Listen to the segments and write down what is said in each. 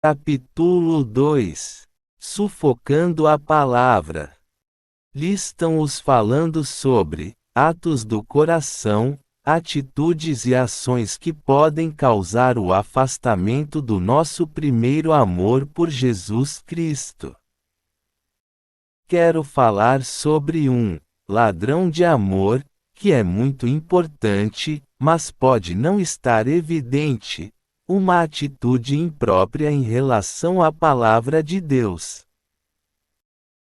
Capítulo 2. Sufocando a palavra. Listam-os falando sobre atos do coração, atitudes e ações que podem causar o afastamento do nosso primeiro amor por Jesus Cristo. Quero falar sobre um ladrão de amor, que é muito importante, mas pode não estar evidente, uma atitude imprópria em relação à palavra de Deus.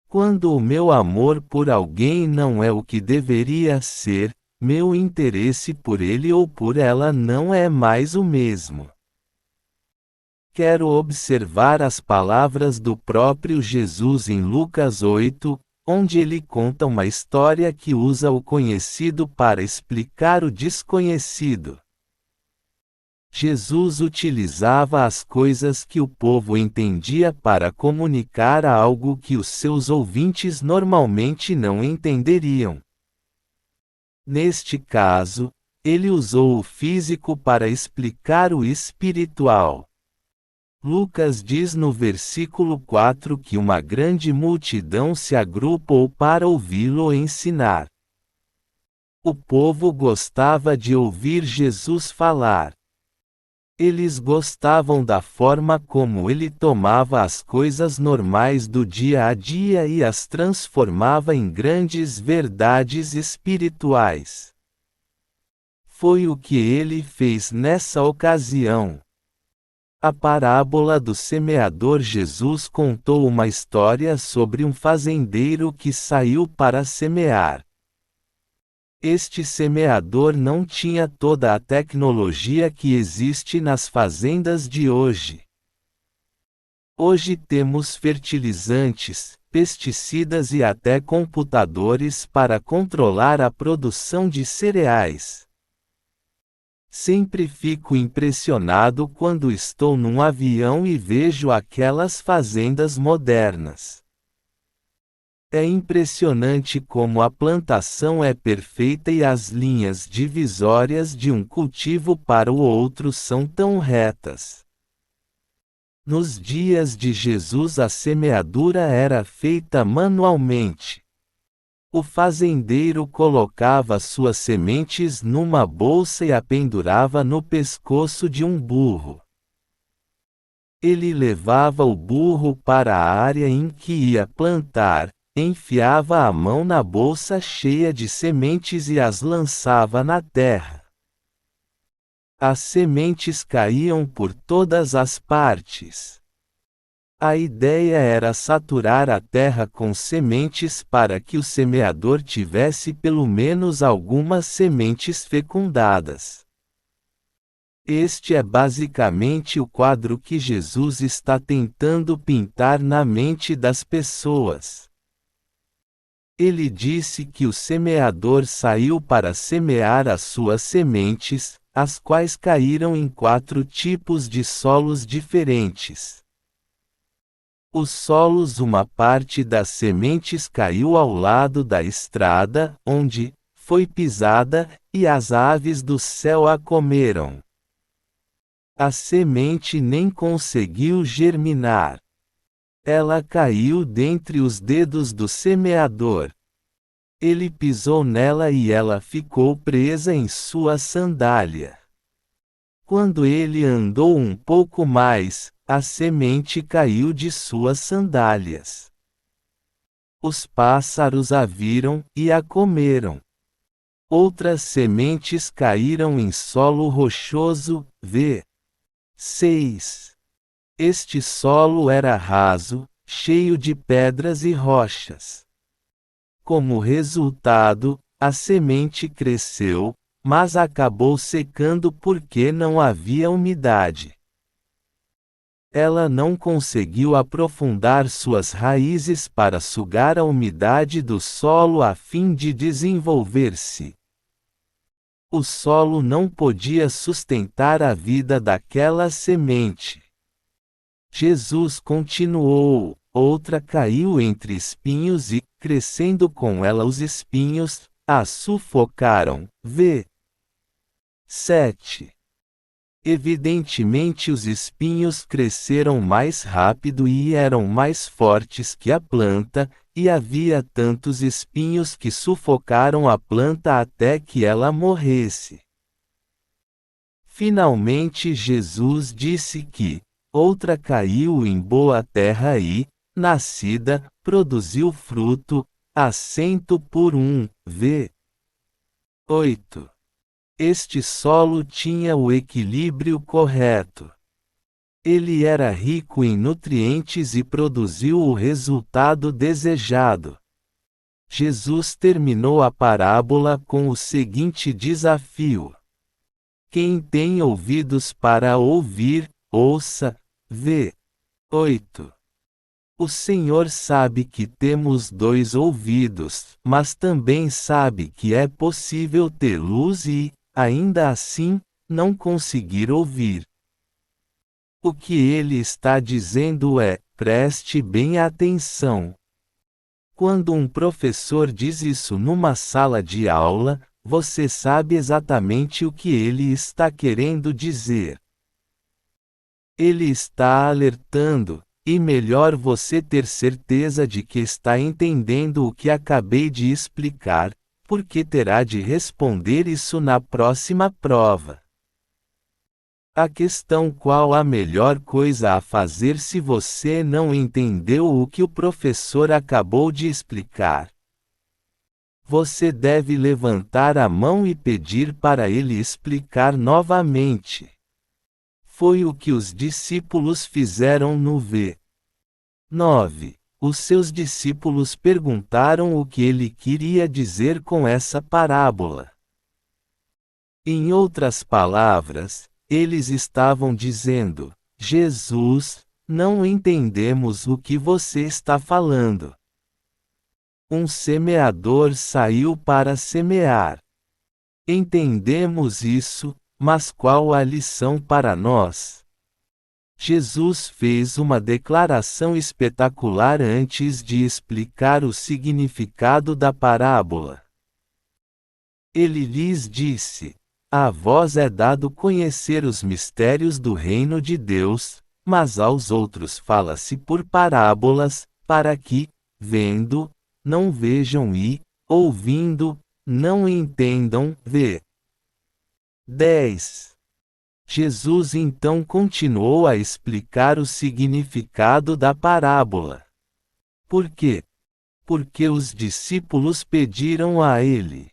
Quando o meu amor por alguém não é o que deveria ser, meu interesse por ele ou por ela não é mais o mesmo. Quero observar as palavras do próprio Jesus em Lucas 8, onde ele conta uma história que usa o conhecido para explicar o desconhecido. Jesus utilizava as coisas que o povo entendia para comunicar algo que os seus ouvintes normalmente não entenderiam. Neste caso, ele usou o físico para explicar o espiritual. Lucas diz no versículo 4 que uma grande multidão se agrupou para ouvi-lo ensinar. O povo gostava de ouvir Jesus falar. Eles gostavam da forma como ele tomava as coisas normais do dia a dia e as transformava em grandes verdades espirituais. Foi o que ele fez nessa ocasião. A parábola do semeador. Jesus contou uma história sobre um fazendeiro que saiu para semear. Este semeador não tinha toda a tecnologia que existe nas fazendas de hoje. Hoje temos fertilizantes, pesticidas e até computadores para controlar a produção de cereais. Sempre fico impressionado quando estou num avião e vejo aquelas fazendas modernas. É impressionante como a plantação é perfeita e as linhas divisórias de um cultivo para o outro são tão retas. Nos dias de Jesus a semeadura era feita manualmente. O fazendeiro colocava suas sementes numa bolsa e a pendurava no pescoço de um burro. Ele levava o burro para a área em que ia plantar, enfiava a mão na bolsa cheia de sementes e as lançava na terra. As sementes caíam por todas as partes. A ideia era saturar a terra com sementes para que o semeador tivesse pelo menos algumas sementes fecundadas. Este é basicamente o quadro que Jesus está tentando pintar na mente das pessoas. Ele disse que o semeador saiu para semear as suas sementes, as quais caíram em 4 tipos de solos diferentes. Os solos. Uma parte das sementes caiu ao lado da estrada, onde foi pisada, e as aves do céu a comeram. A semente nem conseguiu germinar. Ela caiu dentre os dedos do semeador. Ele pisou nela e ela ficou presa em sua sandália. Quando ele andou um pouco mais, a semente caiu de suas sandálias. Os pássaros a viram e a comeram. Outras sementes caíram em solo rochoso. V. 6. Este solo era raso, cheio de pedras e rochas. Como resultado, a semente cresceu, mas acabou secando porque não havia umidade. Ela não conseguiu aprofundar suas raízes para sugar a umidade do solo a fim de desenvolver-se. O solo não podia sustentar a vida daquela semente. Jesus continuou. Outra caiu entre espinhos e, crescendo com ela os espinhos, a sufocaram. V. 7. Evidentemente os espinhos cresceram mais rápido e eram mais fortes que a planta, e havia tantos espinhos que sufocaram a planta até que ela morresse. Finalmente Jesus disse que outra caiu em boa terra e, nascida, produziu fruto, a 100 por 1. V. 8. Este solo tinha o equilíbrio correto. Ele era rico em nutrientes e produziu o resultado desejado. Jesus terminou a parábola com o seguinte desafio: quem tem ouvidos para ouvir, ouça. V. 8. O Senhor sabe que temos 2 ouvidos, mas também sabe que é possível ter luz e, ainda assim, não conseguir ouvir. O que ele está dizendo é: preste bem atenção. Quando um professor diz isso numa sala de aula, você sabe exatamente o que ele está querendo dizer. Ele está alertando, e melhor você ter certeza de que está entendendo o que acabei de explicar, porque terá de responder isso na próxima prova. A questão: qual a melhor coisa a fazer se você não entendeu o que o professor acabou de explicar? Você deve levantar a mão e pedir para ele explicar novamente. Foi o que os discípulos fizeram no v. 9. Os seus discípulos perguntaram o que ele queria dizer com essa parábola. Em outras palavras, eles estavam dizendo: Jesus, não entendemos o que você está falando. Um semeador saiu para semear. Entendemos isso, mas qual a lição para nós? Jesus fez uma declaração espetacular antes de explicar o significado da parábola. Ele lhes disse: a vós é dado conhecer os mistérios do reino de Deus, mas aos outros fala-se por parábolas, para que, vendo, não vejam e, ouvindo, não entendam. V. 10. Jesus então continuou a explicar o significado da parábola. Por quê? Porque os discípulos pediram a ele.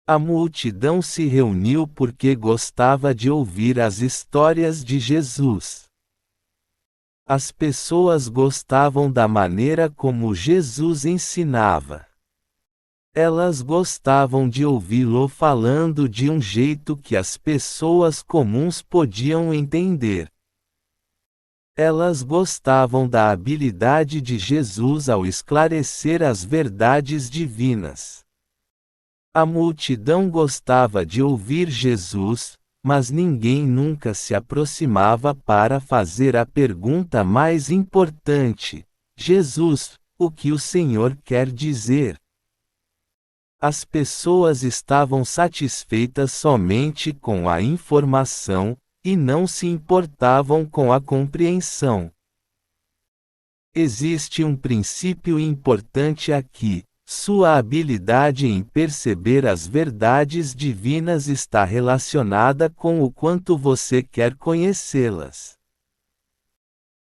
A multidão se reuniu porque gostava de ouvir as histórias de Jesus. As pessoas gostavam da maneira como Jesus ensinava. Elas gostavam de ouvi-lo falando de um jeito que as pessoas comuns podiam entender. Elas gostavam da habilidade de Jesus ao esclarecer as verdades divinas. A multidão gostava de ouvir Jesus, mas ninguém nunca se aproximava para fazer a pergunta mais importante: Jesus, o que o Senhor quer dizer? As pessoas estavam satisfeitas somente com a informação, e não se importavam com a compreensão. Existe um princípio importante aqui: sua habilidade em perceber as verdades divinas está relacionada com o quanto você quer conhecê-las.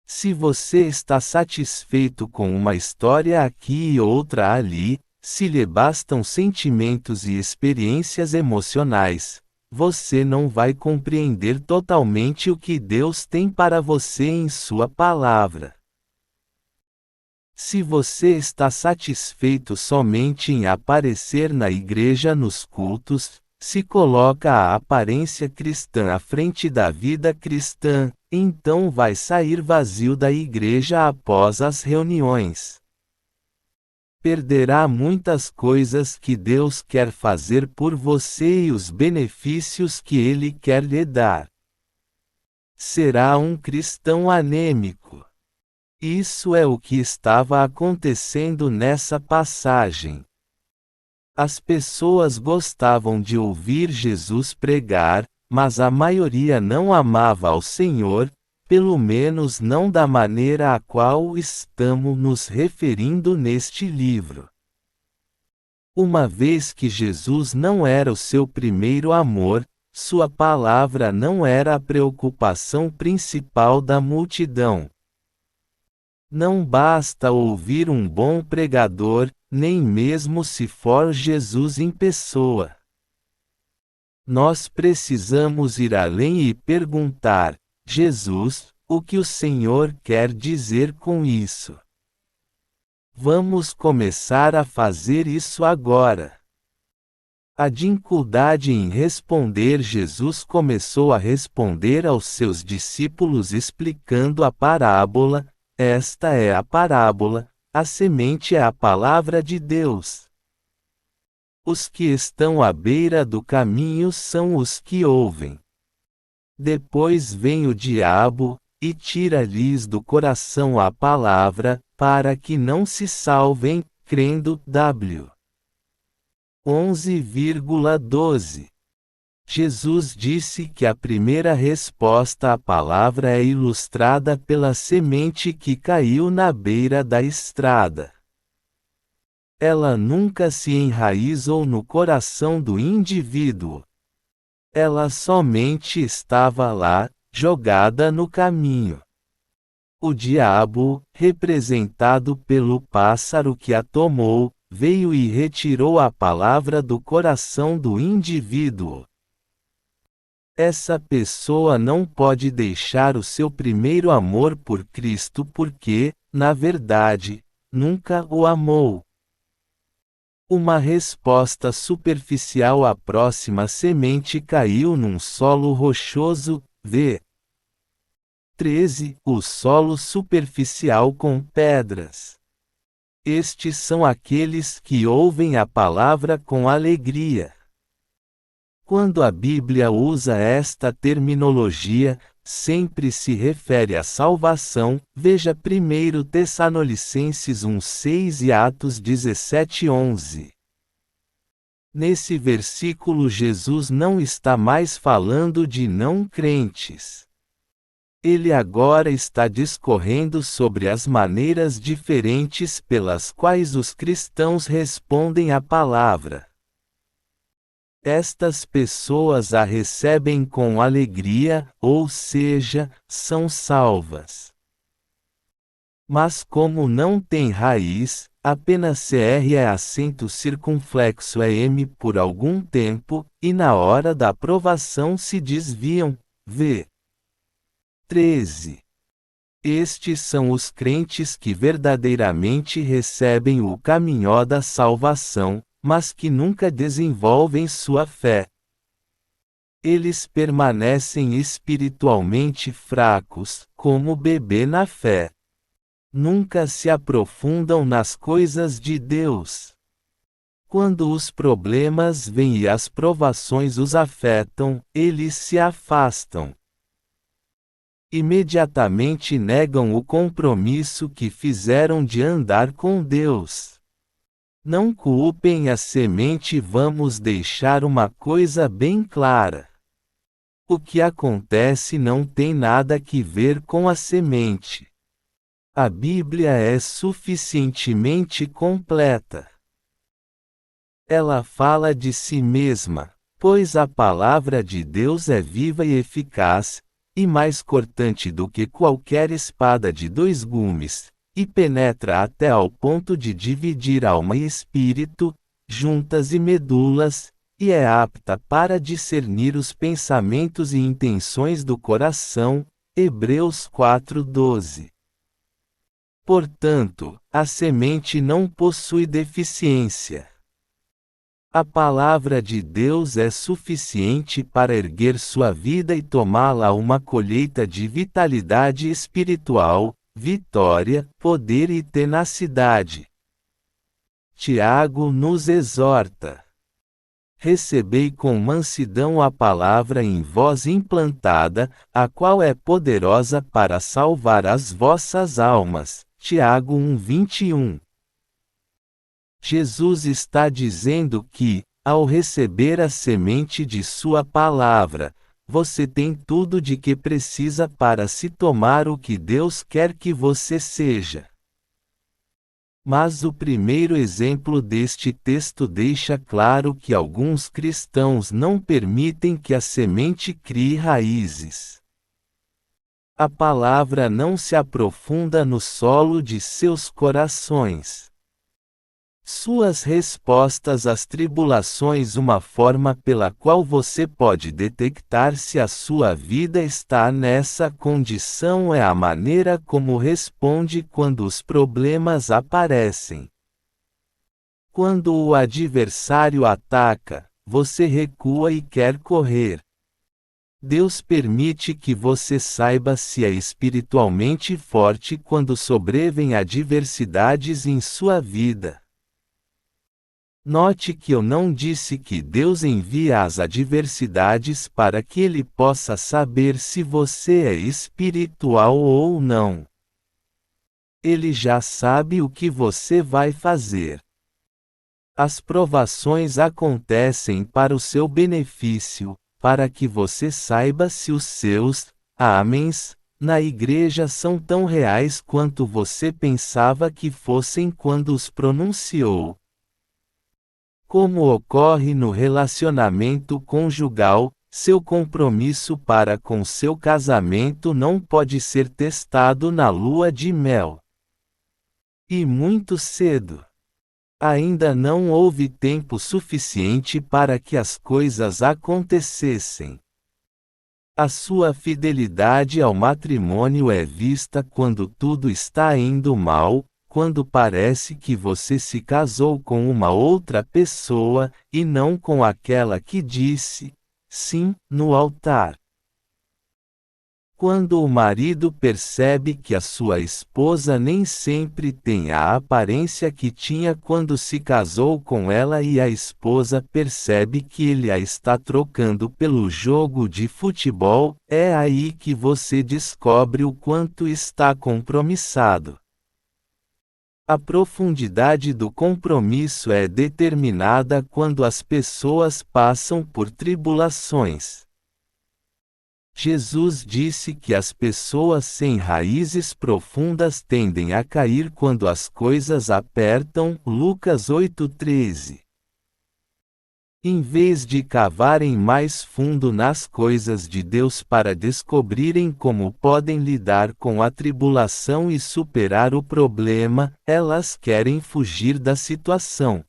Se você está satisfeito com uma história aqui e outra ali, se lhe bastam sentimentos e experiências emocionais, você não vai compreender totalmente o que Deus tem para você em sua palavra. Se você está satisfeito somente em aparecer na igreja nos cultos, se coloca a aparência cristã à frente da vida cristã, então vai sair vazio da igreja após as reuniões. Perderá muitas coisas que Deus quer fazer por você e os benefícios que Ele quer lhe dar. Será um cristão anêmico. Isso é o que estava acontecendo nessa passagem. As pessoas gostavam de ouvir Jesus pregar, mas a maioria não amava ao Senhor, pelo menos não da maneira a qual estamos nos referindo neste livro. Uma vez que Jesus não era o seu primeiro amor, sua palavra não era a preocupação principal da multidão. Não basta ouvir um bom pregador, nem mesmo se for Jesus em pessoa. Nós precisamos ir além e perguntar: Jesus, o que o Senhor quer dizer com isso? Vamos começar a fazer isso agora. A dificuldade em responder. Jesus começou a responder aos seus discípulos explicando a parábola. Esta é a parábola, a semente é a palavra de Deus. Os que estão à beira do caminho são os que ouvem. Depois vem o diabo, e tira-lhes do coração a palavra, para que não se salvem, crendo. W. 11,12. Jesus disse que a primeira resposta à palavra é ilustrada pela semente que caiu na beira da estrada. Ela nunca se enraizou no coração do indivíduo. Ela somente estava lá, jogada no caminho. O diabo, representado pelo pássaro que a tomou, veio e retirou a palavra do coração do indivíduo. Essa pessoa não pode deixar o seu primeiro amor por Cristo porque, na verdade, nunca o amou. Uma resposta superficial à próxima semente caiu num solo rochoso. V. 13. O solo superficial com pedras. Estes são aqueles que ouvem a palavra com alegria. Quando a Bíblia usa esta terminologia, sempre se refere à salvação. Veja 1 Tessalonicenses 1:6 e Atos 17:11. Nesse versículo Jesus não está mais falando de não crentes. Ele agora está discorrendo sobre as maneiras diferentes pelas quais os cristãos respondem à palavra. Estas pessoas a recebem com alegria, ou seja, são salvas. Mas como não tem raiz, apenas CR é acento circunflexo é M por algum tempo, e na hora da provação se desviam. V. 13. Estes são os crentes que verdadeiramente recebem o caminho da salvação, mas que nunca desenvolvem sua fé. Eles permanecem espiritualmente fracos, como bebê na fé. Nunca se aprofundam nas coisas de Deus. Quando os problemas vêm e as provações os afetam, eles se afastam. Imediatamente negam o compromisso que fizeram de andar com Deus. Não culpem a semente. Vamos deixar uma coisa bem clara. O que acontece não tem nada que ver com a semente. A Bíblia é suficientemente completa. Ela fala de si mesma, pois a palavra de Deus é viva e eficaz, e mais cortante do que qualquer espada de dois gumes, e penetra até ao ponto de dividir alma e espírito, juntas e medulas, e é apta para discernir os pensamentos e intenções do coração. Hebreus 4:12. Portanto, a semente não possui deficiência. A palavra de Deus é suficiente para erguer sua vida e tomá-la a uma colheita de vitalidade espiritual, vitória, poder e tenacidade. Tiago nos exorta: recebei com mansidão a palavra em vós implantada, a qual é poderosa para salvar as vossas almas. Tiago 1:21. Jesus está dizendo que, ao receber a semente de sua palavra, você tem tudo de que precisa para se tornar o que Deus quer que você seja. Mas o primeiro exemplo deste texto deixa claro que alguns cristãos não permitem que a semente crie raízes. A palavra não se aprofunda no solo de seus corações. Suas respostas às tribulações. Uma forma pela qual você pode detectar se a sua vida está nessa condição é a maneira como responde quando os problemas aparecem. Quando o adversário ataca, você recua e quer correr. Deus permite que você saiba se é espiritualmente forte quando sobrevêm adversidades em sua vida. Note que eu não disse que Deus envia as adversidades para que Ele possa saber se você é espiritual ou não. Ele já sabe o que você vai fazer. As provações acontecem para o seu benefício, para que você saiba se os seus amens na igreja são tão reais quanto você pensava que fossem quando os pronunciou. Como ocorre no relacionamento conjugal, seu compromisso para com seu casamento não pode ser testado na lua de mel. E muito cedo. Ainda não houve tempo suficiente para que as coisas acontecessem. A sua fidelidade ao matrimônio é vista quando tudo está indo mal, quando parece que você se casou com uma outra pessoa, e não com aquela que disse sim no altar. Quando o marido percebe que a sua esposa nem sempre tem a aparência que tinha quando se casou com ela e a esposa percebe que ele a está trocando pelo jogo de futebol, é aí que você descobre o quanto está compromissado. A profundidade do compromisso é determinada quando as pessoas passam por tribulações. Jesus disse que as pessoas sem raízes profundas tendem a cair quando as coisas apertam. Lucas 8:13. Em vez de cavarem mais fundo nas coisas de Deus para descobrirem como podem lidar com a tribulação e superar o problema, elas querem fugir da situação.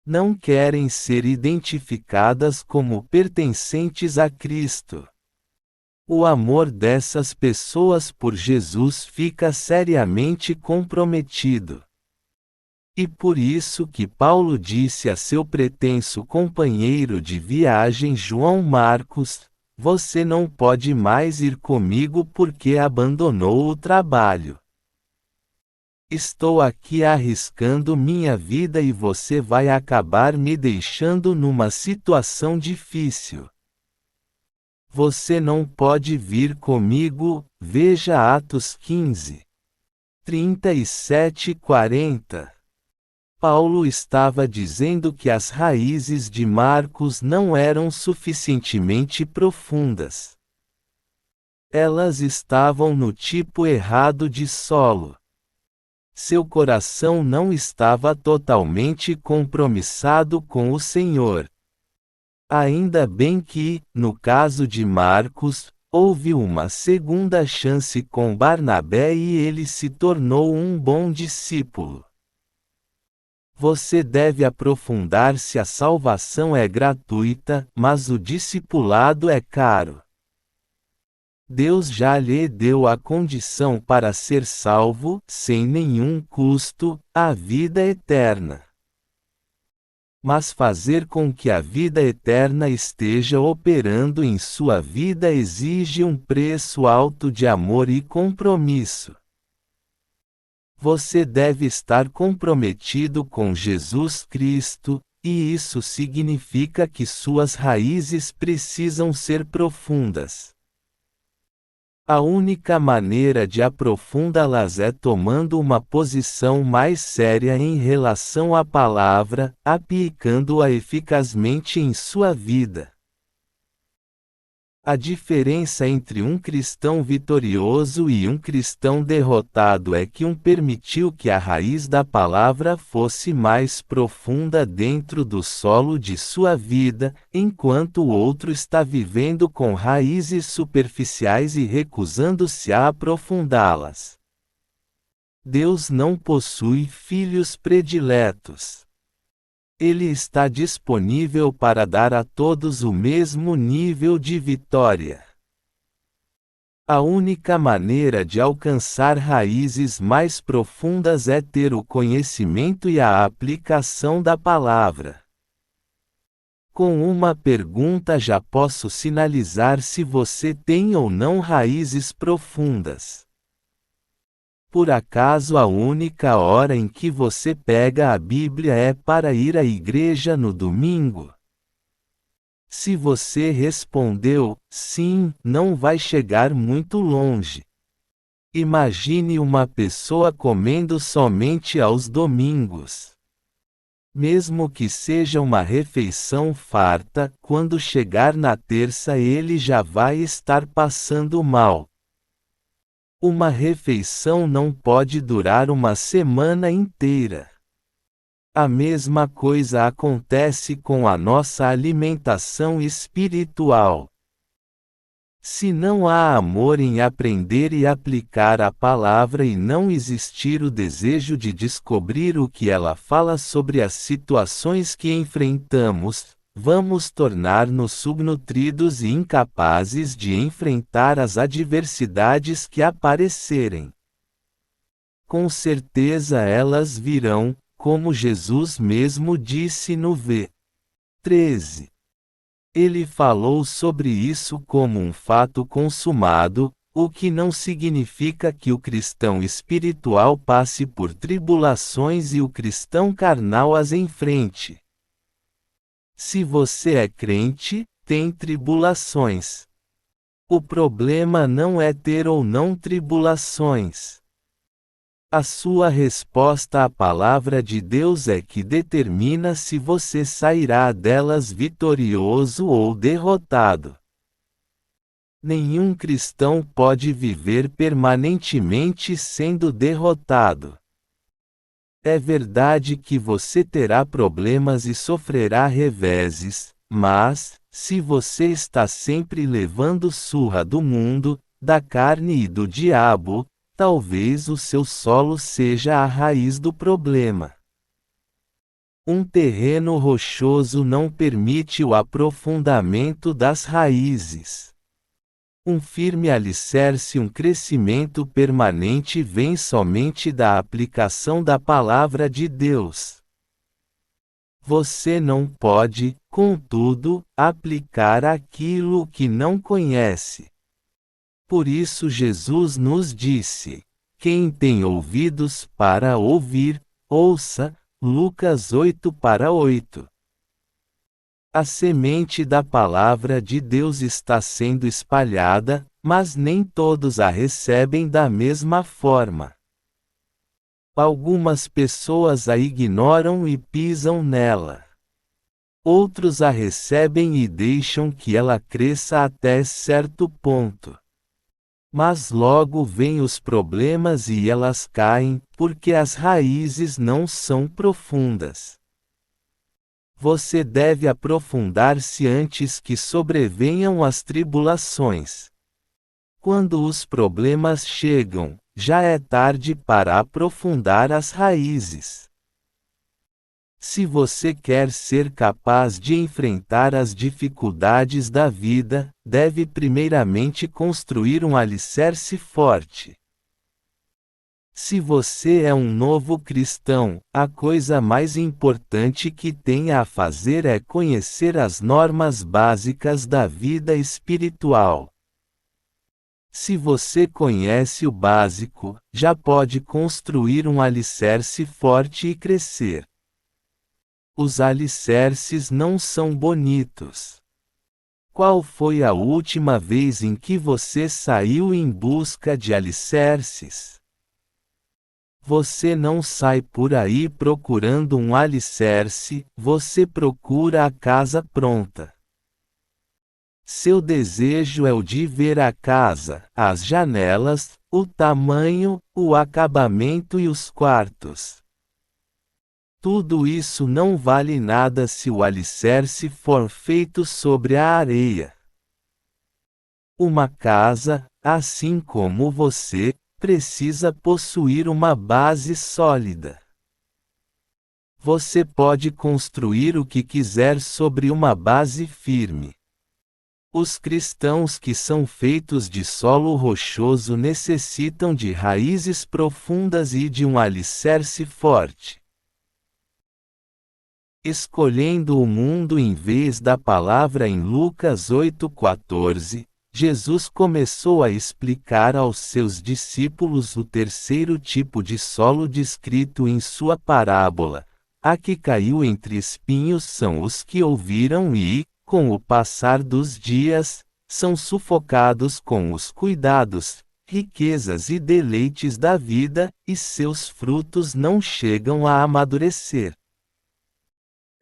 Não querem ser identificadas como pertencentes a Cristo. O amor dessas pessoas por Jesus fica seriamente comprometido. E por isso que Paulo disse a seu pretenso companheiro de viagem João Marcos: "Você não pode mais ir comigo porque abandonou o trabalho. Estou aqui arriscando minha vida e você vai acabar me deixando numa situação difícil. Você não pode vir comigo." Veja Atos 15. 37 e 40. Paulo estava dizendo que as raízes de Marcos não eram suficientemente profundas. Elas estavam no tipo errado de solo. Seu coração não estava totalmente compromissado com o Senhor. Ainda bem que, no caso de Marcos, houve uma segunda chance com Barnabé e ele se tornou um bom discípulo. Você deve aprofundar-se. A salvação é gratuita, mas o discipulado é caro. Deus já lhe deu a condição para ser salvo, sem nenhum custo, a vida eterna. Mas fazer com que a vida eterna esteja operando em sua vida exige um preço alto de amor e compromisso. Você deve estar comprometido com Jesus Cristo, e isso significa que suas raízes precisam ser profundas. A única maneira de aprofundá-las é tomando uma posição mais séria em relação à palavra, aplicando-a eficazmente em sua vida. A diferença entre um cristão vitorioso e um cristão derrotado é que um permitiu que a raiz da palavra fosse mais profunda dentro do solo de sua vida, enquanto o outro está vivendo com raízes superficiais e recusando-se a aprofundá-las. Deus não possui filhos prediletos. Ele está disponível para dar a todos o mesmo nível de vitória. A única maneira de alcançar raízes mais profundas é ter o conhecimento e a aplicação da palavra. Com uma pergunta já posso sinalizar se você tem ou não raízes profundas. Por acaso a única hora em que você pega a Bíblia é para ir à igreja no domingo? Se você respondeu, sim, não vai chegar muito longe. Imagine uma pessoa comendo somente aos domingos. Mesmo que seja uma refeição farta, quando chegar na terça ele já vai estar passando mal. Uma refeição não pode durar uma semana inteira. A mesma coisa acontece com a nossa alimentação espiritual. Se não há amor em aprender e aplicar a palavra e não existir o desejo de descobrir o que ela fala sobre as situações que enfrentamos, vamos tornar-nos subnutridos e incapazes de enfrentar as adversidades que aparecerem. Com certeza elas virão, como Jesus mesmo disse no v. 13. Ele falou sobre isso como um fato consumado, o que não significa que o cristão espiritual passe por tribulações e o cristão carnal as enfrente. Se você é crente, tem tribulações. O problema não é ter ou não tribulações. A sua resposta à palavra de Deus é que determina se você sairá delas vitorioso ou derrotado. Nenhum cristão pode viver permanentemente sendo derrotado. É verdade que você terá problemas e sofrerá reveses, mas, se você está sempre levando surra do mundo, da carne e do diabo, talvez o seu solo seja a raiz do problema. Um terreno rochoso não permite o aprofundamento das raízes. Um firme alicerce e um crescimento permanente vem somente da aplicação da palavra de Deus. Você não pode, contudo, aplicar aquilo que não conhece. Por isso Jesus nos disse: quem tem ouvidos para ouvir, ouça. Lucas 8:8. A semente da palavra de Deus está sendo espalhada, mas nem todos a recebem da mesma forma. Algumas pessoas a ignoram e pisam nela. Outros a recebem e deixam que ela cresça até certo ponto. Mas logo vêm os problemas e elas caem, porque as raízes não são profundas. Você deve aprofundar-se antes que sobrevenham as tribulações. Quando os problemas chegam, já é tarde para aprofundar as raízes. Se você quer ser capaz de enfrentar as dificuldades da vida, deve primeiramente construir um alicerce forte. Se você é um novo cristão, a coisa mais importante que tem a fazer é conhecer as normas básicas da vida espiritual. Se você conhece o básico, já pode construir um alicerce forte e crescer. Os alicerces não são bonitos. Qual foi a última vez em que você saiu em busca de alicerces? Você não sai por aí procurando um alicerce, você procura a casa pronta. Seu desejo é o de ver a casa, as janelas, o tamanho, o acabamento e os quartos. Tudo isso não vale nada se o alicerce for feito sobre a areia. Uma casa, assim como você, precisa possuir uma base sólida. Você pode construir o que quiser sobre uma base firme. Os cristãos que são feitos de solo rochoso necessitam de raízes profundas e de um alicerce forte. Escolhendo o mundo em vez da palavra em Lucas 8,14, Jesus começou a explicar aos seus discípulos o terceiro tipo de solo descrito em sua parábola. A que caiu entre espinhos são os que ouviram e, com o passar dos dias, são sufocados com os cuidados, riquezas e deleites da vida, e seus frutos não chegam a amadurecer.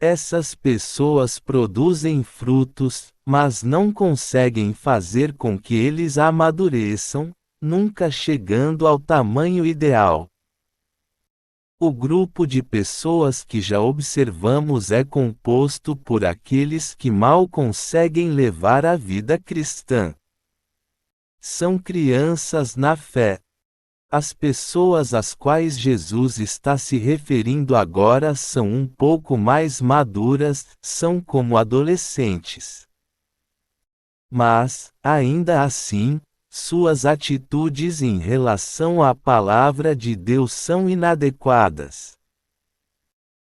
Essas pessoas produzem frutos, mas não conseguem fazer com que eles amadureçam, nunca chegando ao tamanho ideal. O grupo de pessoas que já observamos é composto por aqueles que mal conseguem levar a vida cristã. São crianças na fé. As pessoas às quais Jesus está se referindo agora são um pouco mais maduras, são como adolescentes. Mas, ainda assim, suas atitudes em relação à palavra de Deus são inadequadas.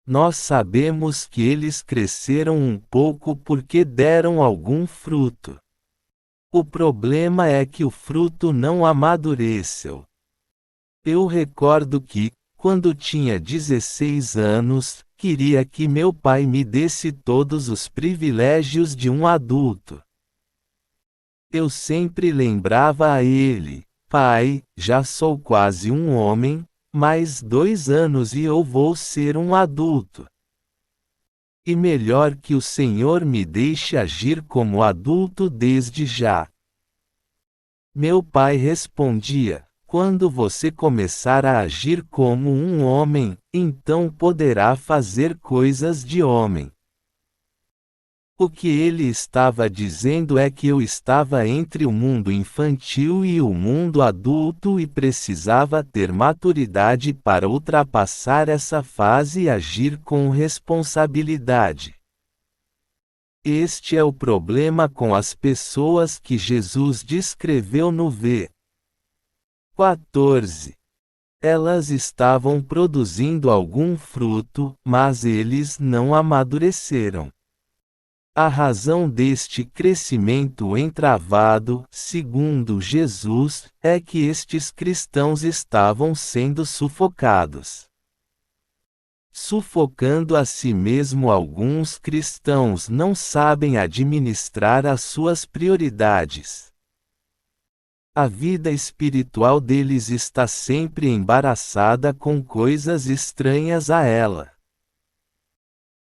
Nós sabemos que eles cresceram um pouco porque deram algum fruto. O problema é que o fruto não amadureceu. Eu recordo que, quando tinha 16 anos, queria que meu pai me desse todos os privilégios de um adulto. Eu sempre lembrava a ele: pai, já sou quase um homem, mais 2 anos e eu vou ser um adulto. E melhor que o Senhor me deixe agir como adulto desde já. Meu pai respondia: quando você começar a agir como um homem, então poderá fazer coisas de homem. O que ele estava dizendo é que eu estava entre o mundo infantil e o mundo adulto e precisava ter maturidade para ultrapassar essa fase e agir com responsabilidade. Este é o problema com as pessoas que Jesus descreveu no v. 14. Elas estavam produzindo algum fruto, mas eles não amadureceram. A razão deste crescimento entravado, segundo Jesus, é que estes cristãos estavam sendo sufocados. Sufocando a si mesmo. Alguns cristãos não sabem administrar as suas prioridades. A vida espiritual deles está sempre embaraçada com coisas estranhas a ela.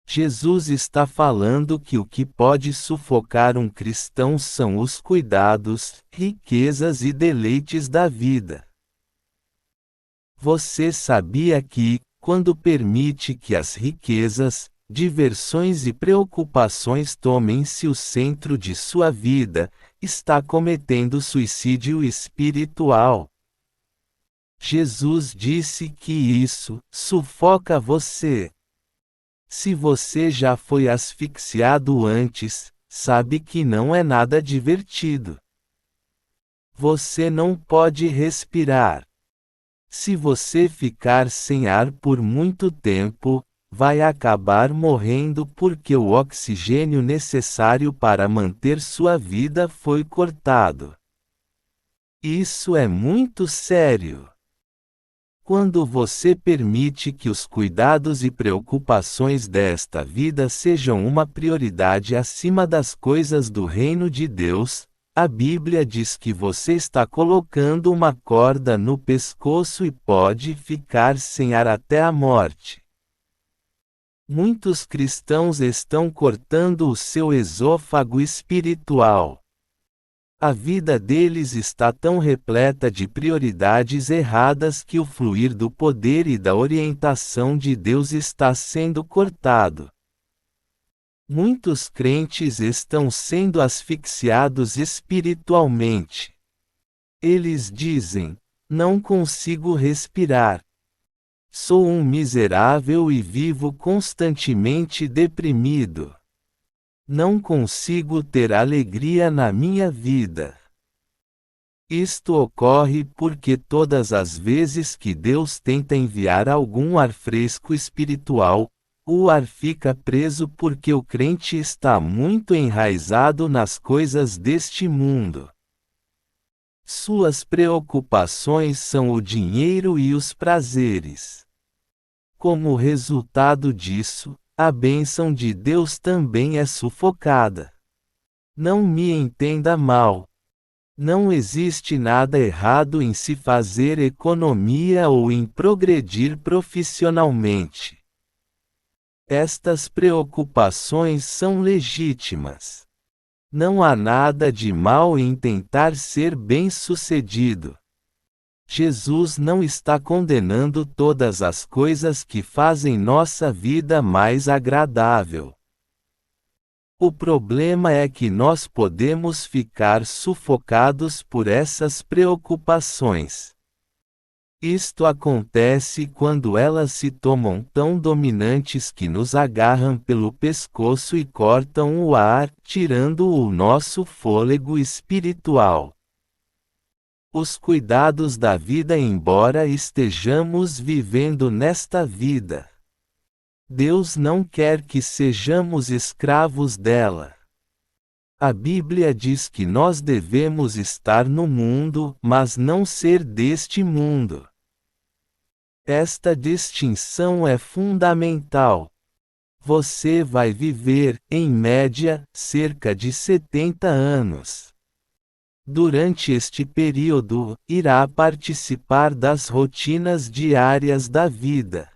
Jesus está falando que o que pode sufocar um cristão são os cuidados, riquezas e deleites da vida. Você sabia que, quando permite que as riquezas, diversões e preocupações tomem-se o centro de sua vida, está cometendo suicídio espiritual? Jesus disse que isso sufoca você. Se você já foi asfixiado antes, sabe que não é nada divertido. Você não pode respirar. Se você ficar sem ar por muito tempo, vai acabar morrendo porque o oxigênio necessário para manter sua vida foi cortado. Isso é muito sério. Quando você permite que os cuidados e preocupações desta vida sejam uma prioridade acima das coisas do reino de Deus, a Bíblia diz que você está colocando uma corda no pescoço e pode ficar sem ar até a morte. Muitos cristãos estão cortando o seu esôfago espiritual. A vida deles está tão repleta de prioridades erradas que o fluir do poder e da orientação de Deus está sendo cortado. Muitos crentes estão sendo asfixiados espiritualmente. Eles dizem: não consigo respirar. Sou um miserável e vivo constantemente deprimido. Não consigo ter alegria na minha vida. Isto ocorre porque todas as vezes que Deus tenta enviar algum ar fresco espiritual, o ar fica preso porque o crente está muito enraizado nas coisas deste mundo. Suas preocupações são o dinheiro e os prazeres. Como resultado disso, a bênção de Deus também é sufocada. Não me entenda mal. Não existe nada errado em se fazer economia ou em progredir profissionalmente. Estas preocupações são legítimas. Não há nada de mal em tentar ser bem-sucedido. Jesus não está condenando todas as coisas que fazem nossa vida mais agradável. O problema é que nós podemos ficar sufocados por essas preocupações. Isto acontece quando elas se tomam tão dominantes que nos agarram pelo pescoço e cortam o ar, tirando o nosso fôlego espiritual. Os cuidados da vida, embora estejamos vivendo nesta vida, Deus não quer que sejamos escravos dela. A Bíblia diz que nós devemos estar no mundo, mas não ser deste mundo. Esta distinção é fundamental. Você vai viver, em média, cerca de 70 anos. Durante este período, irá participar das rotinas diárias da vida.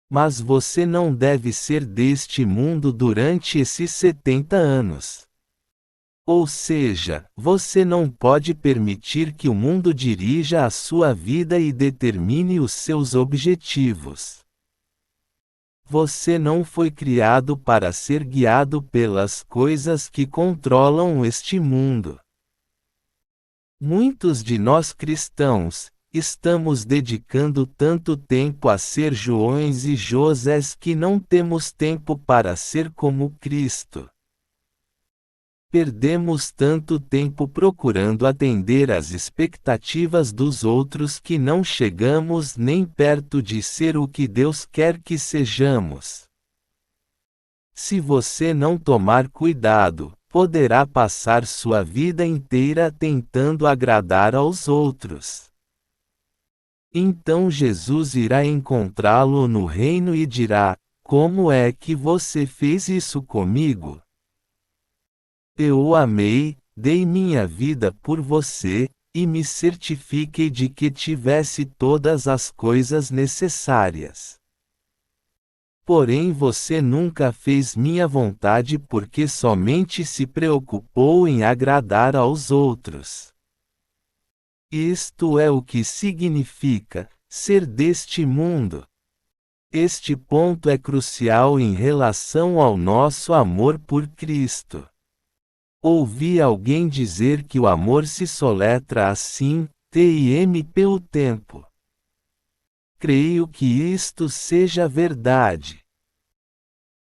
Mas você não deve ser deste mundo durante esses 70 anos. Ou seja, você não pode permitir que o mundo dirija a sua vida e determine os seus objetivos. Você não foi criado para ser guiado pelas coisas que controlam este mundo. Muitos de nós cristãos, estamos dedicando tanto tempo a ser Joões e Josés que não temos tempo para ser como Cristo. Perdemos tanto tempo procurando atender às expectativas dos outros que não chegamos nem perto de ser o que Deus quer que sejamos. Se você não tomar cuidado, poderá passar sua vida inteira tentando agradar aos outros. Então Jesus irá encontrá-lo no reino e dirá: como é que você fez isso comigo? Eu o amei, dei minha vida por você, e me certifiquei de que tivesse todas as coisas necessárias. Porém você nunca fez minha vontade porque somente se preocupou em agradar aos outros. Isto é o que significa ser deste mundo. Este ponto é crucial em relação ao nosso amor por Cristo. Ouvi alguém dizer que o amor se soletra assim, TIMP o tempo. Creio que isto seja verdade.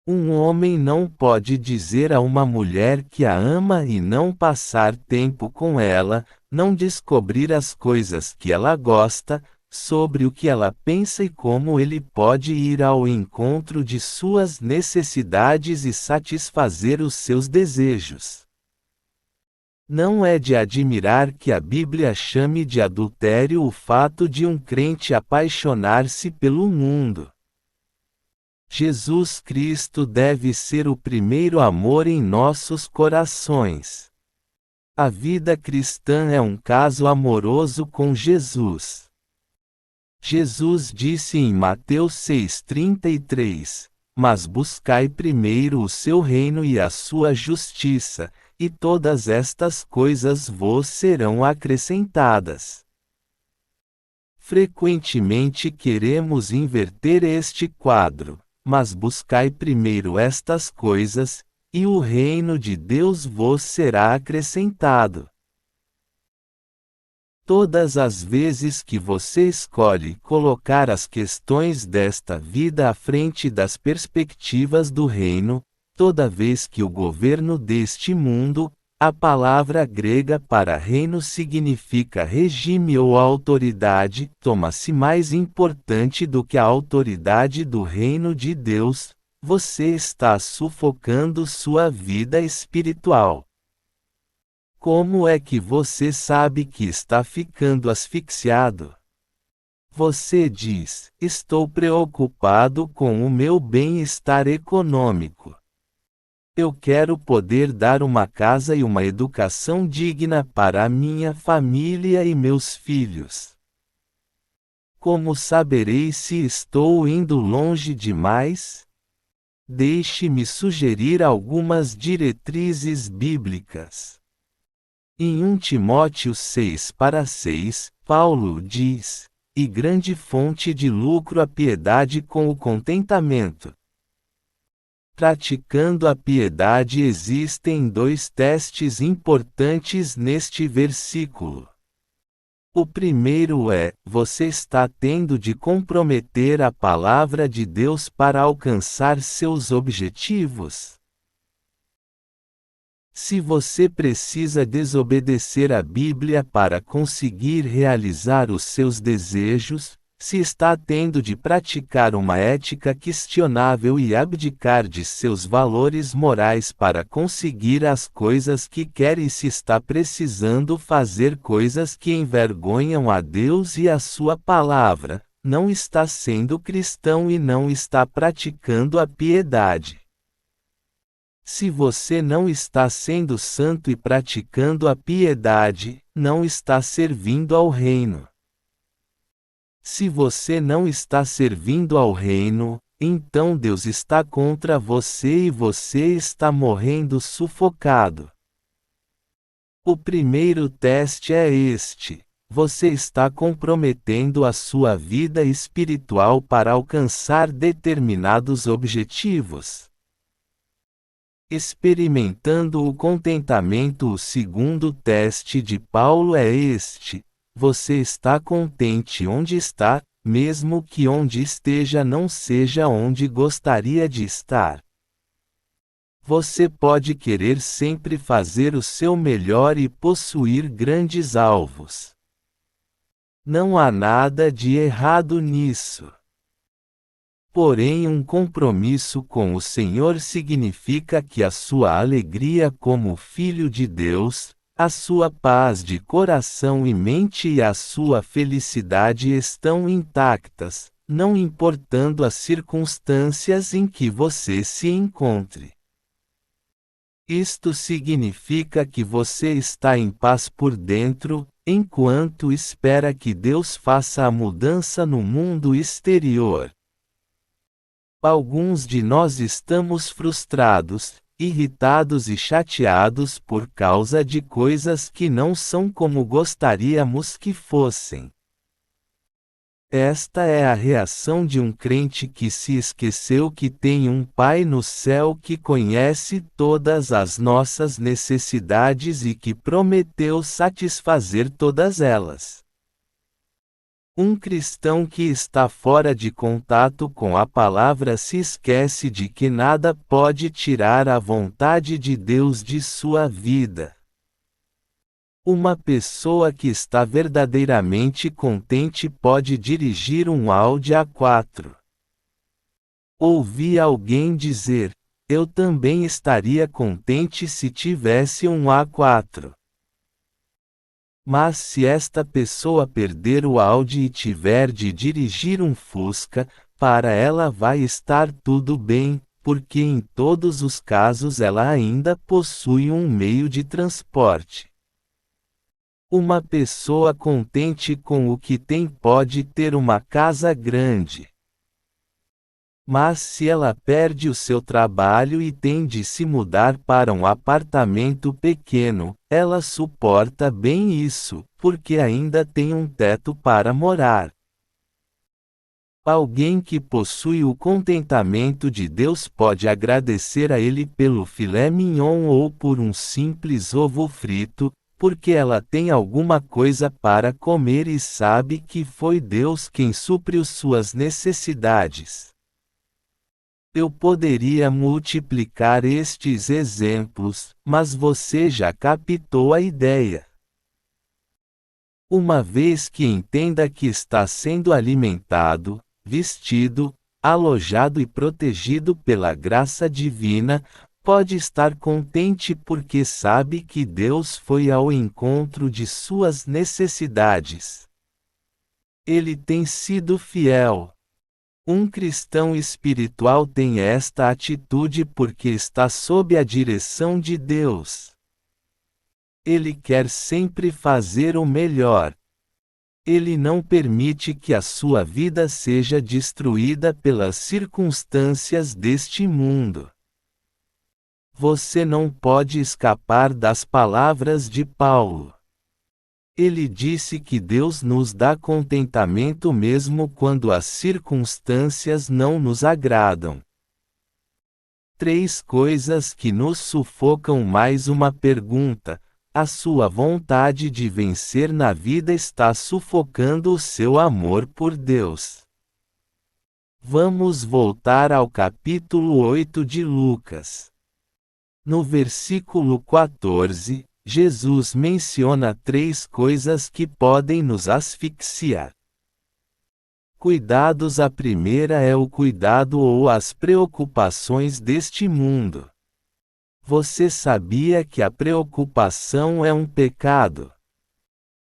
Um homem não pode dizer a uma mulher que a ama e não passar tempo com ela, não descobrir as coisas que ela gosta, sobre o que ela pensa e como ele pode ir ao encontro de suas necessidades e satisfazer os seus desejos. Não é de admirar que a Bíblia chame de adultério o fato de um crente apaixonar-se pelo mundo. Jesus Cristo deve ser o primeiro amor em nossos corações. A vida cristã é um caso amoroso com Jesus. Jesus disse em Mateus 6,33: mas buscai primeiro o seu reino e a sua justiça, e todas estas coisas vos serão acrescentadas. Frequentemente queremos inverter este quadro, mas buscai primeiro estas coisas, e o reino de Deus vos será acrescentado. Todas as vezes que você escolhe colocar as questões desta vida à frente das perspectivas do reino, toda vez que o governo deste mundo, a palavra grega para reino significa regime ou autoridade, toma-se mais importante do que a autoridade do reino de Deus, você está sufocando sua vida espiritual. Como é que você sabe que está ficando asfixiado? Você diz: estou preocupado com o meu bem-estar econômico. Eu quero poder dar uma casa e uma educação digna para a minha família e meus filhos. Como saberei se estou indo longe demais? Deixe-me sugerir algumas diretrizes bíblicas. Em 1 Timóteo 6:6, Paulo diz: e grande fonte de lucro a piedade com o contentamento. Praticando a piedade existem dois testes importantes neste versículo. O primeiro é: você está tendo de comprometer a palavra de Deus para alcançar seus objetivos? Se você precisa desobedecer a Bíblia para conseguir realizar os seus desejos, se está tendo de praticar uma ética questionável e abdicar de seus valores morais para conseguir as coisas que quer e se está precisando fazer coisas que envergonham a Deus e a sua palavra, não está sendo cristão e não está praticando a piedade. Se você não está sendo santo e praticando a piedade, não está servindo ao reino. Se você não está servindo ao reino, então Deus está contra você e você está morrendo sufocado. O primeiro teste é este: você está comprometendo a sua vida espiritual para alcançar determinados objetivos. Experimentando o contentamento. O segundo teste de Paulo é este: você está contente onde está, mesmo que onde esteja não seja onde gostaria de estar. Você pode querer sempre fazer o seu melhor e possuir grandes alvos. Não há nada de errado nisso. Porém, um compromisso com o Senhor significa que a sua alegria como filho de Deus, a sua paz de coração e mente e a sua felicidade estão intactas, não importando as circunstâncias em que você se encontre. Isto significa que você está em paz por dentro, enquanto espera que Deus faça a mudança no mundo exterior. Alguns de nós estamos frustrados, irritados e chateados por causa de coisas que não são como gostaríamos que fossem. Esta é a reação de um crente que se esqueceu que tem um Pai no céu que conhece todas as nossas necessidades e que prometeu satisfazer todas elas. Um cristão que está fora de contato com a palavra se esquece de que nada pode tirar a vontade de Deus de sua vida. Uma pessoa que está verdadeiramente contente pode dirigir um Audi A4. Ouvi alguém dizer: eu também estaria contente se tivesse um A4. Mas se esta pessoa perder o Audi e tiver de dirigir um Fusca, para ela vai estar tudo bem, porque em todos os casos ela ainda possui um meio de transporte. Uma pessoa contente com o que tem pode ter uma casa grande. Mas se ela perde o seu trabalho e tem de se mudar para um apartamento pequeno, ela suporta bem isso, porque ainda tem um teto para morar. Alguém que possui o contentamento de Deus pode agradecer a Ele pelo filé mignon ou por um simples ovo frito, porque ela tem alguma coisa para comer e sabe que foi Deus quem supriu suas necessidades. Eu poderia multiplicar estes exemplos, mas você já captou a ideia. Uma vez que entenda que está sendo alimentado, vestido, alojado e protegido pela graça divina, pode estar contente porque sabe que Deus foi ao encontro de suas necessidades. Ele tem sido fiel. Um cristão espiritual tem esta atitude porque está sob a direção de Deus. Ele quer sempre fazer o melhor. Ele não permite que a sua vida seja destruída pelas circunstâncias deste mundo. Você não pode escapar das palavras de Paulo. Ele disse que Deus nos dá contentamento mesmo quando as circunstâncias não nos agradam. 3 coisas que nos sufocam. Mais uma pergunta: a sua vontade de vencer na vida está sufocando o seu amor por Deus. Vamos voltar ao capítulo 8 de Lucas. No versículo 14, Jesus menciona 3 coisas que podem nos asfixiar. Cuidados. A primeira é o cuidado ou as preocupações deste mundo. Você sabia que a preocupação é um pecado?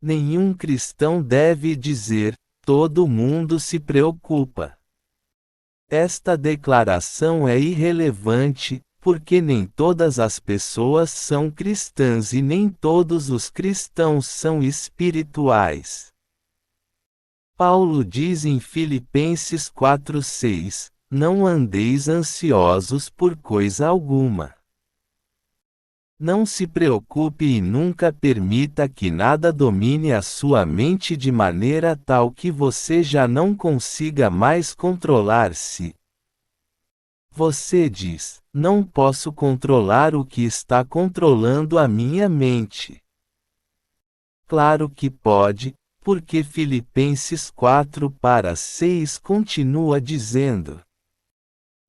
Nenhum cristão deve dizer: todo mundo se preocupa. Esta declaração é irrelevante, porque nem todas as pessoas são cristãs e nem todos os cristãos são espirituais. Paulo diz em Filipenses 4:6, não andeis ansiosos por coisa alguma. Não se preocupe e nunca permita que nada domine a sua mente de maneira tal que você já não consiga mais controlar-se. Você diz: não posso controlar o que está controlando a minha mente. Claro que pode, porque Filipenses 4:6 continua dizendo: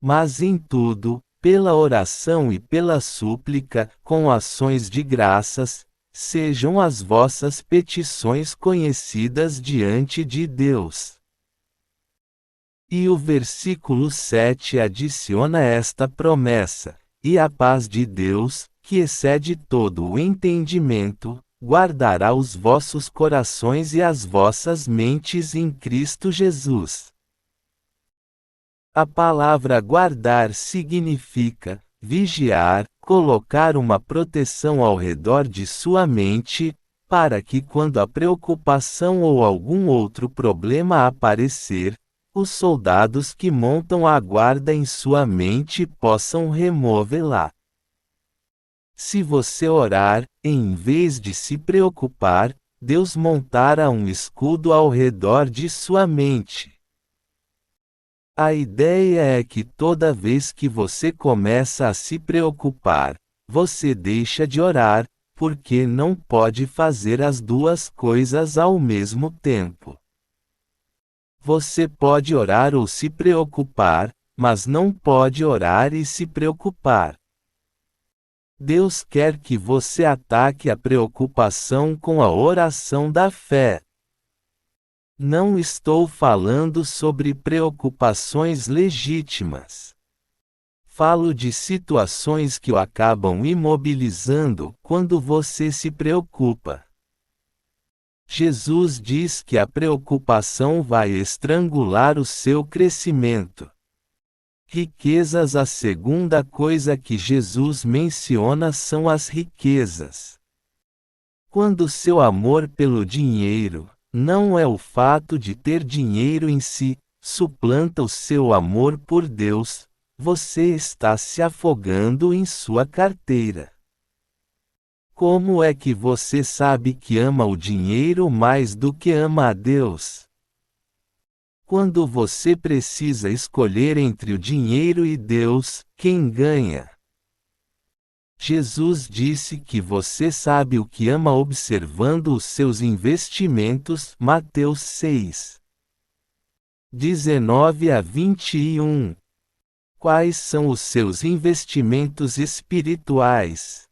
mas em tudo, pela oração e pela súplica, com ações de graças, sejam as vossas petições conhecidas diante de Deus. E o versículo 7 adiciona esta promessa: e a paz de Deus, que excede todo o entendimento, guardará os vossos corações e as vossas mentes em Cristo Jesus. A palavra guardar significa vigiar, colocar uma proteção ao redor de sua mente, para que quando a preocupação ou algum outro problema aparecer, os soldados que montam a guarda em sua mente possam removê-la. Se você orar, em vez de se preocupar, Deus montará um escudo ao redor de sua mente. A ideia é que toda vez que você começa a se preocupar, você deixa de orar, porque não pode fazer as duas coisas ao mesmo tempo. Você pode orar ou se preocupar, mas não pode orar e se preocupar. Deus quer que você ataque a preocupação com a oração da fé. Não estou falando sobre preocupações legítimas. Falo de situações que o acabam imobilizando quando você se preocupa. Jesus diz que a preocupação vai estrangular o seu crescimento. Riquezas. A segunda coisa que Jesus menciona são as riquezas. Quando seu amor pelo dinheiro, não é o fato de ter dinheiro em si, suplanta o seu amor por Deus, você está se afogando em sua carteira. Como é que você sabe que ama o dinheiro mais do que ama a Deus? Quando você precisa escolher entre o dinheiro e Deus, quem ganha? Jesus disse que você sabe o que ama observando os seus investimentos. Mateus 6, 19 a 21. Quais são os seus investimentos espirituais?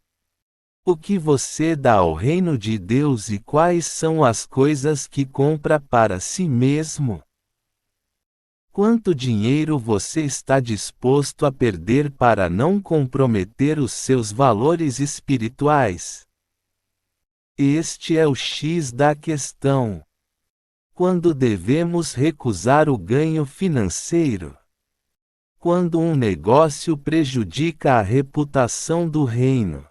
O que você dá ao reino de Deus e quais são as coisas que compra para si mesmo? Quanto dinheiro você está disposto a perder para não comprometer os seus valores espirituais? Este é o X da questão. Quando devemos recusar o ganho financeiro? Quando um negócio prejudica a reputação do reino?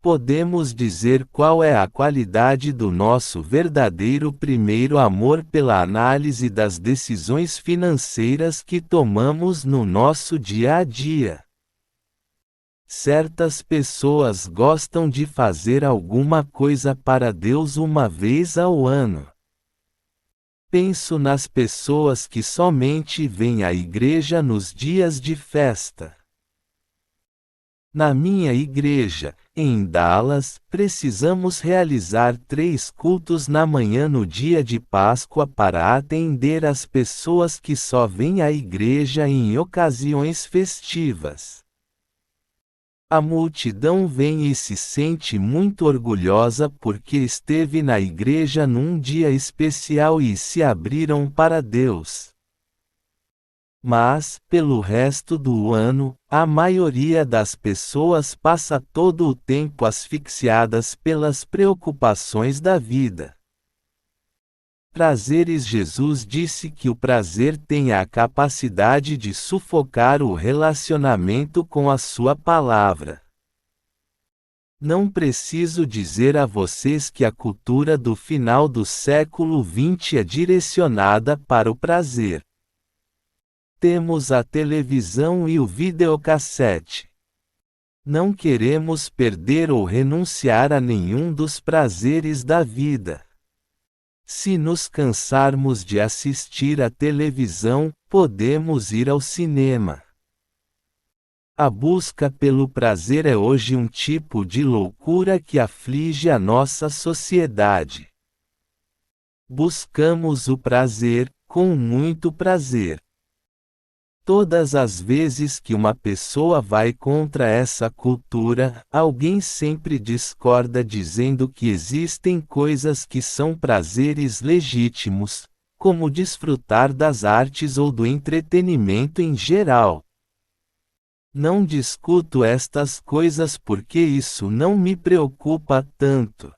Podemos dizer qual é a qualidade do nosso verdadeiro primeiro amor pela análise das decisões financeiras que tomamos no nosso dia a dia. Certas pessoas gostam de fazer alguma coisa para Deus uma vez ao ano. Penso nas pessoas que somente vêm à igreja nos dias de festa. Na minha igreja, em Dallas, precisamos realizar 3 cultos na manhã no dia de Páscoa para atender as pessoas que só vêm à igreja em ocasiões festivas. A multidão vem e se sente muito orgulhosa porque esteve na igreja num dia especial e se abriram para Deus. Mas, pelo resto do ano, a maioria das pessoas passa todo o tempo asfixiadas pelas preocupações da vida. Prazeres. Jesus disse que o prazer tem a capacidade de sufocar o relacionamento com a sua palavra. Não preciso dizer a vocês que a cultura do final do século XX é direcionada para o prazer. Temos a televisão e o videocassete. Não queremos perder ou renunciar a nenhum dos prazeres da vida. Se nos cansarmos de assistir à televisão, podemos ir ao cinema. A busca pelo prazer é hoje um tipo de loucura que aflige a nossa sociedade. Buscamos o prazer, com muito prazer. Todas as vezes que uma pessoa vai contra essa cultura, alguém sempre discorda dizendo que existem coisas que são prazeres legítimos, como desfrutar das artes ou do entretenimento em geral. Não discuto estas coisas porque isso não me preocupa tanto.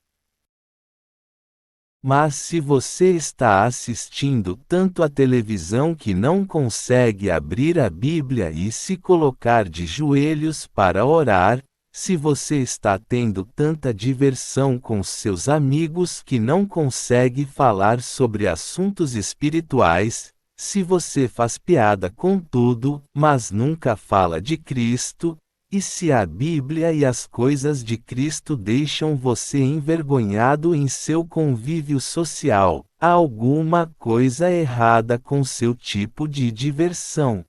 Mas se você está assistindo tanto a televisão que não consegue abrir a Bíblia e se colocar de joelhos para orar, se você está tendo tanta diversão com seus amigos que não consegue falar sobre assuntos espirituais, se você faz piada com tudo, mas nunca fala de Cristo, e se a Bíblia e as coisas de Cristo deixam você envergonhado em seu convívio social, há alguma coisa errada com seu tipo de diversão.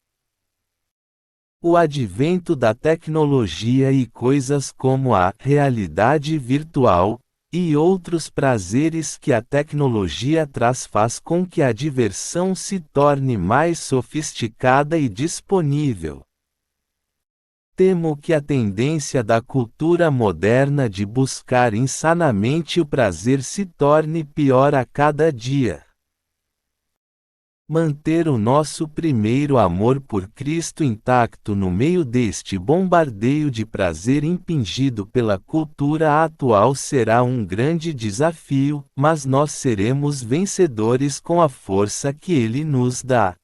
O advento da tecnologia e coisas como a realidade virtual, e outros prazeres que a tecnologia traz faz com que a diversão se torne mais sofisticada e disponível. Temo que a tendência da cultura moderna de buscar insanamente o prazer se torne pior a cada dia. Manter o nosso primeiro amor por Cristo intacto no meio deste bombardeio de prazer impingido pela cultura atual será um grande desafio, mas nós seremos vencedores com a força que Ele nos dá.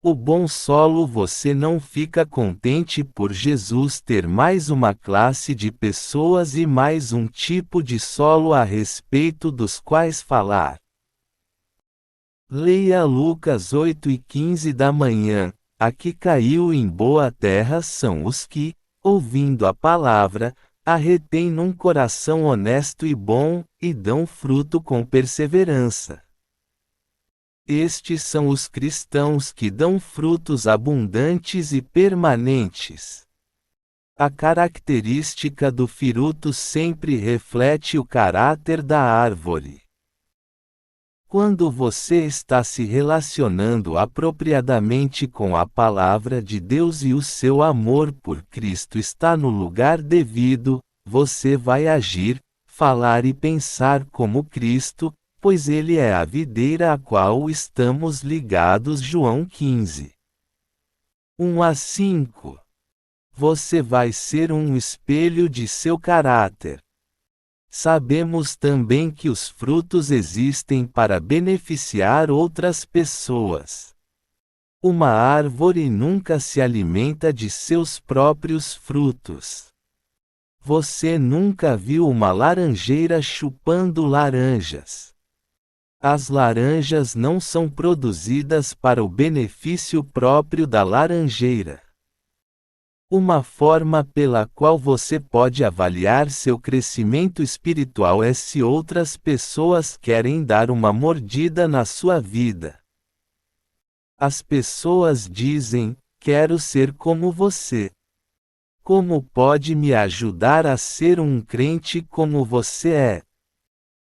O bom solo. Você não fica contente por Jesus ter mais uma classe de pessoas e mais um tipo de solo a respeito dos quais falar. Leia Lucas 8:15 da manhã. A que caiu em boa terra são os que, ouvindo a palavra, a retêm num coração honesto e bom, e dão fruto com perseverança. Estes são os cristãos que dão frutos abundantes e permanentes. A característica do fruto sempre reflete o caráter da árvore. Quando você está se relacionando apropriadamente com a palavra de Deus e o seu amor por Cristo está no lugar devido, você vai agir, falar e pensar como Cristo, pois Ele é a videira a qual estamos ligados. João 15. 1-5. Você vai ser um espelho de seu caráter. Sabemos também que os frutos existem para beneficiar outras pessoas. Uma árvore nunca se alimenta de seus próprios frutos. Você nunca viu uma laranjeira chupando laranjas. As laranjas não são produzidas para o benefício próprio da laranjeira. Uma forma pela qual você pode avaliar seu crescimento espiritual é se outras pessoas querem dar uma mordida na sua vida. As pessoas dizem: quero ser como você. Como pode me ajudar a ser um crente como você é?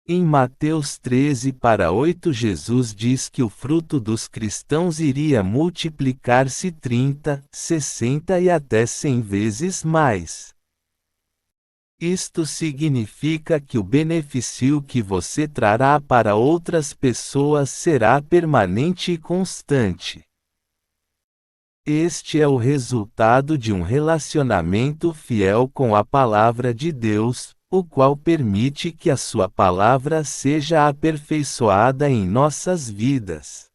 Em Mateus 13:8 Jesus diz que o fruto dos cristãos iria multiplicar-se 30, 60 e até 100 vezes mais. Isto significa que o benefício que você trará para outras pessoas será permanente e constante. Este é o resultado de um relacionamento fiel com a palavra de Deus, o qual permite que a sua palavra seja aperfeiçoada em nossas vidas.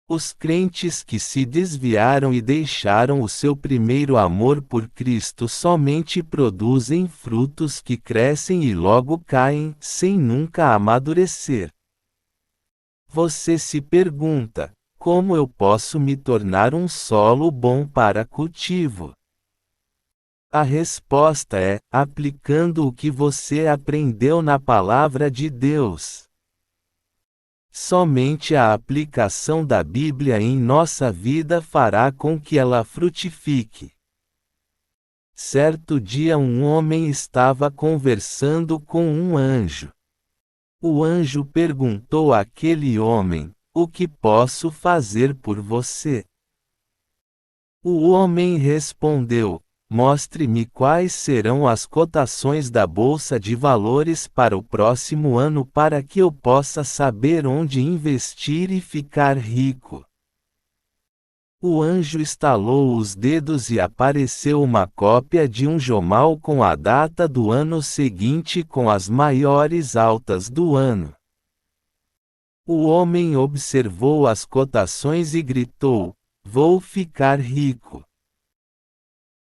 Os crentes que se desviaram e deixaram o seu primeiro amor por Cristo somente produzem frutos que crescem e logo caem, sem nunca amadurecer. Você se pergunta: como eu posso me tornar um solo bom para cultivo? A resposta é: aplicando o que você aprendeu na palavra de Deus. Somente a aplicação da Bíblia em nossa vida fará com que ela frutifique. Certo dia um homem estava conversando com um anjo. O anjo perguntou àquele homem: o que posso fazer por você? O homem respondeu: mostre-me quais serão as cotações da bolsa de valores para o próximo ano para que eu possa saber onde investir e ficar rico. O anjo estalou os dedos e apareceu uma cópia de um jornal com a data do ano seguinte com as maiores altas do ano. O homem observou as cotações e gritou: vou ficar rico.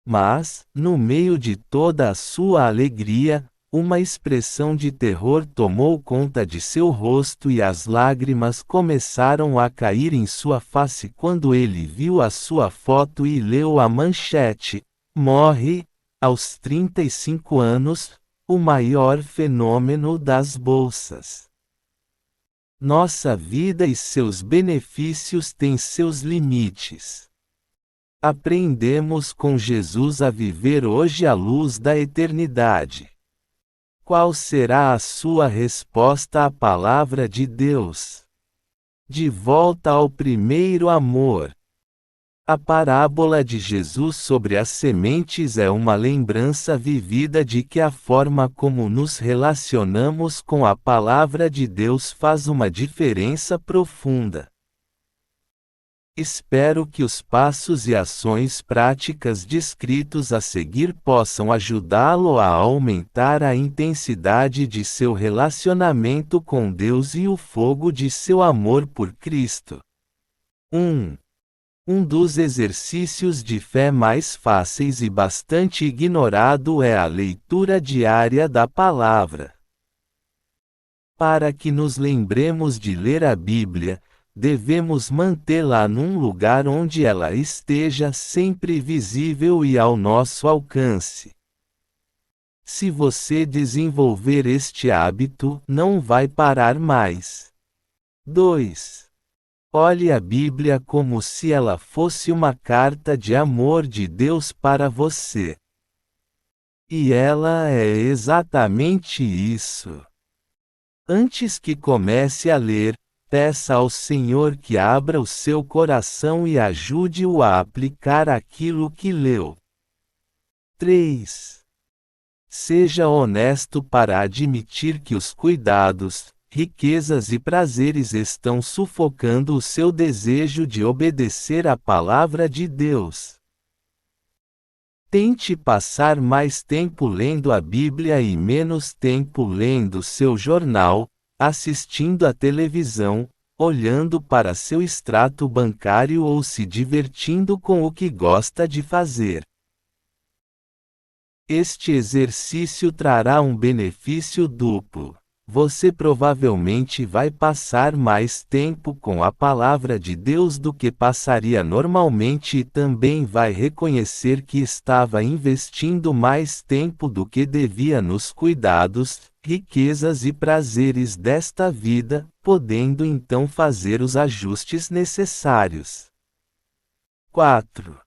Mas, no meio de toda a sua alegria, uma expressão de terror tomou conta de seu rosto e as lágrimas começaram a cair em sua face quando ele viu a sua foto e leu a manchete: morre, aos 35 anos, o maior fenômeno das bolsas. Nossa vida e seus benefícios têm seus limites. Aprendemos com Jesus a viver hoje à luz da eternidade. Qual será a sua resposta à palavra de Deus? De volta ao primeiro amor. A parábola de Jesus sobre as sementes é uma lembrança vivida de que a forma como nos relacionamos com a palavra de Deus faz uma diferença profunda. Espero que os passos e ações práticas descritos a seguir possam ajudá-lo a aumentar a intensidade de seu relacionamento com Deus e o fogo de seu amor por Cristo. 1. Um dos exercícios de fé mais fáceis e bastante ignorado é a leitura diária da palavra. Para que nos lembremos de ler a Bíblia, devemos mantê-la num lugar onde ela esteja sempre visível e ao nosso alcance. Se você desenvolver este hábito, não vai parar mais. 2. Olhe a Bíblia como se ela fosse uma carta de amor de Deus para você. E ela é exatamente isso. Antes que comece a ler, peça ao Senhor que abra o seu coração e ajude-o a aplicar aquilo que leu. 3. Seja honesto para admitir que os cuidados, riquezas e prazeres estão sufocando o seu desejo de obedecer à palavra de Deus. Tente passar mais tempo lendo a Bíblia e menos tempo lendo seu jornal, assistindo à televisão, olhando para seu extrato bancário ou se divertindo com o que gosta de fazer. Este exercício trará um benefício duplo. Você provavelmente vai passar mais tempo com a palavra de Deus do que passaria normalmente e também vai reconhecer que estava investindo mais tempo do que devia nos cuidados, riquezas e prazeres desta vida, podendo então fazer os ajustes necessários. 4.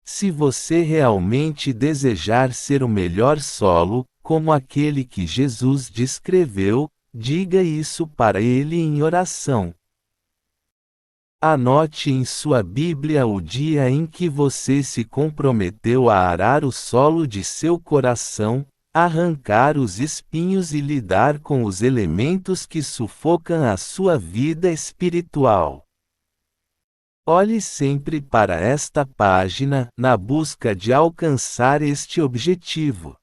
Se você realmente desejar ser o melhor solo, como aquele que Jesus descreveu, diga isso para ele em oração. Anote em sua Bíblia o dia em que você se comprometeu a arar o solo de seu coração, arrancar os espinhos e lidar com os elementos que sufocam a sua vida espiritual. Olhe sempre para esta página, na busca de alcançar este objetivo.